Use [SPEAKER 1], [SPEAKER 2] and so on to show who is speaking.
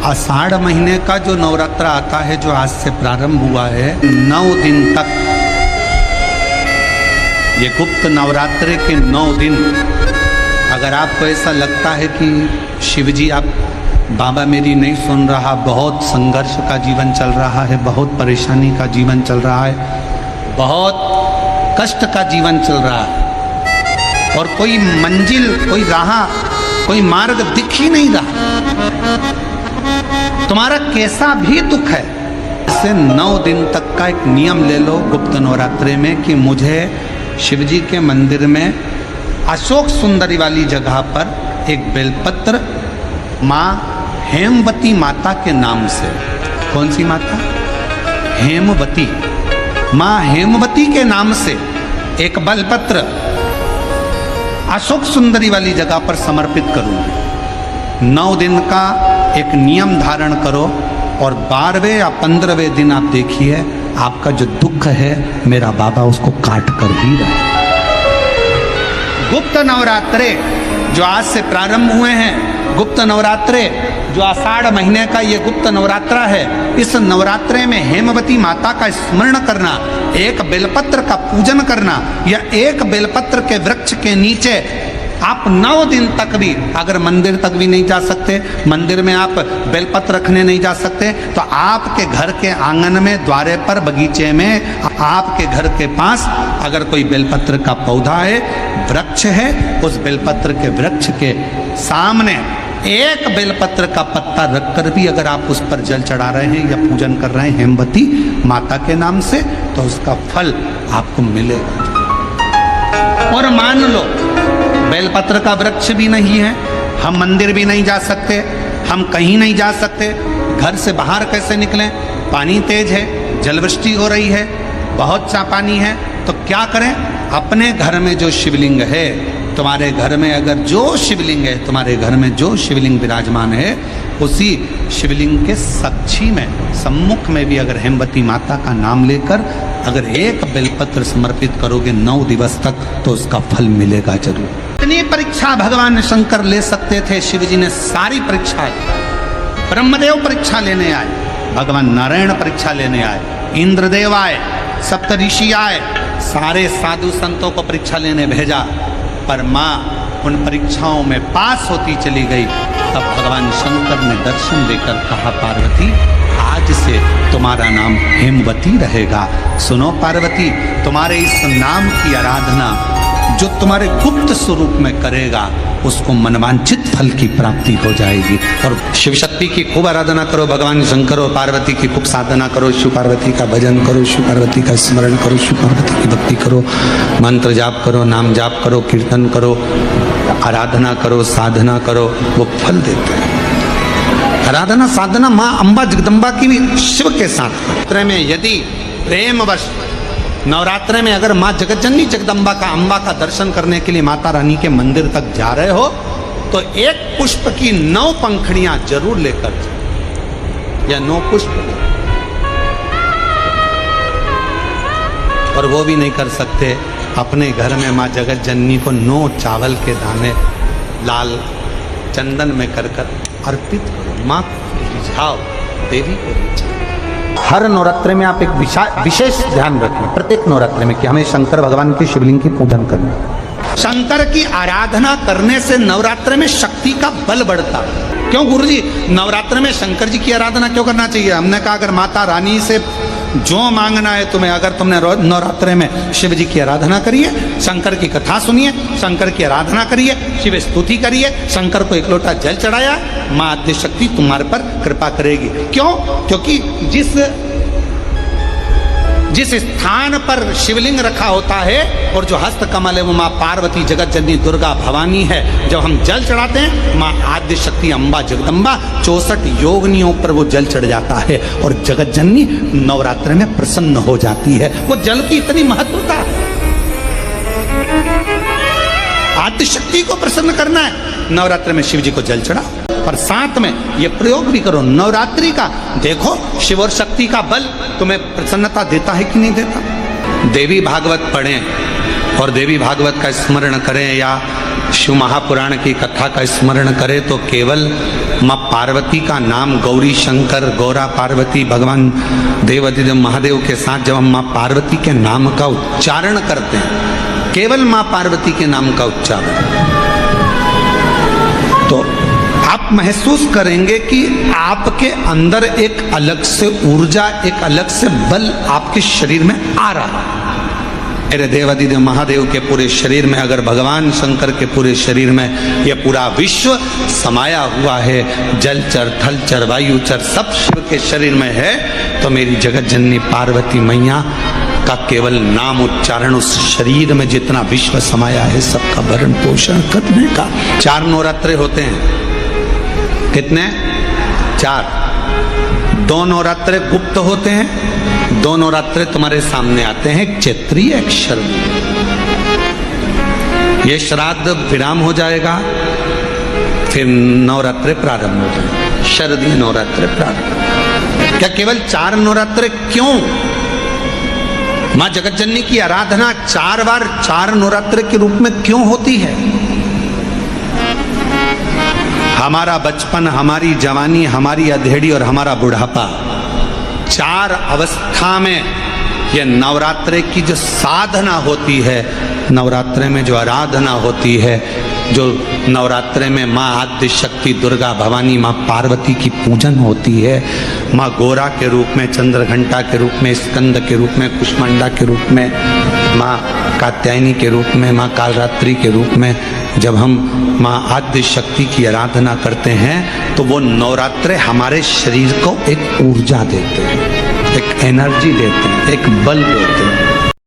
[SPEAKER 1] आषाढ़ महीने का जो नवरात्र आता है, जो आज से प्रारंभ हुआ है, 9 दिन तक, ये गुप्त नवरात्रे के 9 दिन, अगर आपको ऐसा लगता है कि शिवजी आप बाबा मेरी नहीं सुन रहा, बहुत संघर्ष का जीवन चल रहा है, बहुत परेशानी का जीवन चल रहा है, बहुत कष्ट का जीवन चल रहा है और कोई मंजिल, कोई राह, कोई मार्ग दिख ही नहीं रहा, तुम्हारा कैसा भी दुख है, इससे 9 दिन तक का एक नियम ले लो गुप्त नवरात्रे में कि मुझे शिवजी के मंदिर में अशोक सुंदरी वाली जगह पर एक बेलपत्र माँ हेमवती माता के नाम से, कौन सी माता? हेमवती, माँ हेमवती के नाम से एक बेलपत्र अशोक सुंदरी वाली जगह पर समर्पित करूंगी। 9 दिन का एक नियम धारण करो और 12वें या 15वें दिन आप देखिए आपका जो दुख है मेरा बाबा उसको काट कर ही रहा है। गुप्त नवरात्रे जो आज से प्रारंभ हुए हैं, गुप्त नवरात्रे जो आषाढ़ महीने का ये गुप्त नवरात्रा है, इस नवरात्रे में हेमवती माता का स्मरण करना, एक बेलपत्र का पूजन करना या एक बेलपत्र के वृक्ष के नीचे आप 9 दिन तक भी, अगर मंदिर तक भी नहीं जा सकते, मंदिर में आप बेलपत्र रखने नहीं जा सकते, तो आपके घर के आंगन में, द्वारे पर, बगीचे में, आपके घर के पास अगर कोई बेलपत्र का पौधा है, वृक्ष है, उस बेलपत्र के वृक्ष के सामने एक बेलपत्र का पत्ता रखकर भी अगर आप उस पर जल चढ़ा रहे हैं या पूजन कर रहे हैं हेमवती माता के नाम से, तो उसका फल आपको मिलेगा। और मान लो बेलपत्र का वृक्ष भी नहीं है, हम मंदिर भी नहीं जा सकते, हम कहीं नहीं जा सकते, घर से बाहर कैसे निकलें, पानी तेज है, जलवृष्टि हो रही है, बहुत सा पानी है, तो क्या करें? अपने घर में जो शिवलिंग है, तुम्हारे घर में अगर जो शिवलिंग है, तुम्हारे घर में जो शिवलिंग विराजमान है, उसी शिवलिंग के साक्षी में, सम्मुख में भी अगर हेमवती माता का नाम लेकर अगर एक बेलपत्र समर्पित करोगे 9 दिवस तक, तो उसका फल मिलेगा जरूर। इतनी परीक्षा भगवान शंकर ले सकते थे, शिवजी ने सारी परीक्षा, ब्रह्मदेव परीक्षा लेने आए, भगवान नारायण परीक्षा लेने आए, इंद्रदेव आए, सप्तऋषि आए, सारे साधु संतों को परीक्षा लेने भेजा, पर माँ उन परीक्षाओं में पास होती चली गई। तब भगवान शंकर ने दर्शन देकर कहा, पार्वती आज से तुम्हारा नाम हेमवती रहेगा। सुनो पार्वती, तुम्हारे इस नाम की आराधना जो तुम्हारे गुप्त स्वरूप में करेगा, उसको मनवांछित फल की प्राप्ति हो जाएगी। और शिव शक्ति की खूब आराधना करो, भगवान शंकर और पार्वती की खूब साधना करो, शिव पार्वती का भजन करो, शिव पार्वती का स्मरण करो, शिव पार्वती की भक्ति करो, मंत्र जाप करो, नाम जाप करो, कीर्तन करो, आराधना करो, साधना करो, वो फल देते हैं। आराधना साधना माँ अम्बा जगदम्बा की भी शिव के साथ में, यदि प्रेमवश नवरात्रे में अगर माँ जगतजननी जगदम्बा का, अम्बा का दर्शन करने के लिए माता रानी के मंदिर तक जा रहे हो, तो एक पुष्प की 9 पंखुड़ियां जरूर लेकर जाओ, या 9 पुष्प। और वो भी नहीं कर सकते, अपने घर में माँ जगतजननी को 9 चावल के दाने लाल चंदन में कर अर्पित करो, माँ को रिझाओ, देवी को रिझाओ। हर नवरात्रे में आप एक विशेष ध्यान रखें, प्रत्येक नवरात्रे में, कि हमें शंकर भगवान के शिवलिंग की पूजन करना। शंकर की आराधना करने से नवरात्रे में शक्ति का बल बढ़ता है। क्यों गुरुजी नवरात्रे में शंकर जी की आराधना क्यों करना चाहिए? हमने कहा अगर माता रानी से जो मांगना है तुम्हें, अगर तुमने नवरात्रे में शिव जी की आराधना करिए, शंकर की कथा सुनिए, शंकर की आराधना करिए, शिव स्तुति करिए, शंकर को 1 लोटा जल चढ़ाया, माँ आद्य शक्ति तुम्हारे पर कृपा करेगी। क्यों? क्योंकि जिस स्थान पर शिवलिंग रखा होता है और जो हस्त कमल है वो माँ पार्वती, जगत जननी, दुर्गा, भवानी है। जब हम जल चढ़ाते हैं, माँ आद्य शक्ति अम्बा जगदम्बा 64 योगिनियों पर वो जल चढ़ जाता है और जगत जननी नवरात्र में प्रसन्न हो जाती है। वो जल की इतनी महत्वता है। आद्य शक्ति को प्रसन्न करना है, नवरात्र में शिव जी को जल चढ़ा, पर साथ में ये प्रयोग भी करो नवरात्रि का। देखो शिव और शक्ति का बल तुम्हें प्रसन्नता देता है कि नहीं देता। देवी भागवत पढ़ें, और देवी भागवत का स्मरण करें या शिव महापुराण की कथा का स्मरण करें तो केवल माँ पार्वती का नाम, गौरी शंकर, गौरा पार्वती, भगवान देवादिदेव महादेव के साथ जब हम माँ पार्वती के नाम का उच्चारण करते हैं, केवल माँ पार्वती के नाम का उच्चारण, तो आप महसूस करेंगे कि आपके अंदर एक अलग से ऊर्जा, एक अलग से बल आपके शरीर में आ रहा है। मेरे देवादिदेव महादेव के पूरे शरीर में, अगर भगवान शंकर के पूरे शरीर में यह पूरा विश्व समाया हुआ है, जलचर, थलचर, वायुचर सब शिव के शरीर में है, तो मेरी जगत जननी पार्वती मैया का केवल नाम उच्चारण उस शरीर में जितना विश्व समाया है सबका भरण पोषण करने का। 4 नवरात्रे होते हैं। कितने? 4। 2 नवरात्रे गुप्त होते हैं, 2 नवरात्रे तुम्हारे सामने आते हैं, एक चैत्रीय, एक शरद। ये श्राद्ध विराम हो जाएगा, फिर नवरात्रे प्रारंभ हो जाएंगे, शरदीय नवरात्रे प्रारंभ। क्या केवल 4 नवरात्रे? क्यों? मां जगतजननी की आराधना 4 बार 4 नवरात्रे के रूप में क्यों होती है? हमारा बचपन, हमारी जवानी, हमारी अधेड़ी और हमारा बुढ़ापा, 4 अवस्था में यह नवरात्रे की जो साधना होती है, नवरात्रे में जो आराधना होती है, जो नवरात्रे में माँ आद्य शक्ति दुर्गा भवानी माँ पार्वती की पूजन होती है, माँ गोरा के रूप में, चंद्रघंटा के रूप में, स्कंद के रूप में, कुष्मांडा के रूप में, माँ कात्यायनी के रूप में, माँ कालरात्रि के रूप में, जब हम माँ आद्य शक्ति की आराधना करते हैं तो वो नवरात्रे हमारे शरीर को एक ऊर्जा देते हैं, एक एनर्जी देते हैं, एक बल देते हैं।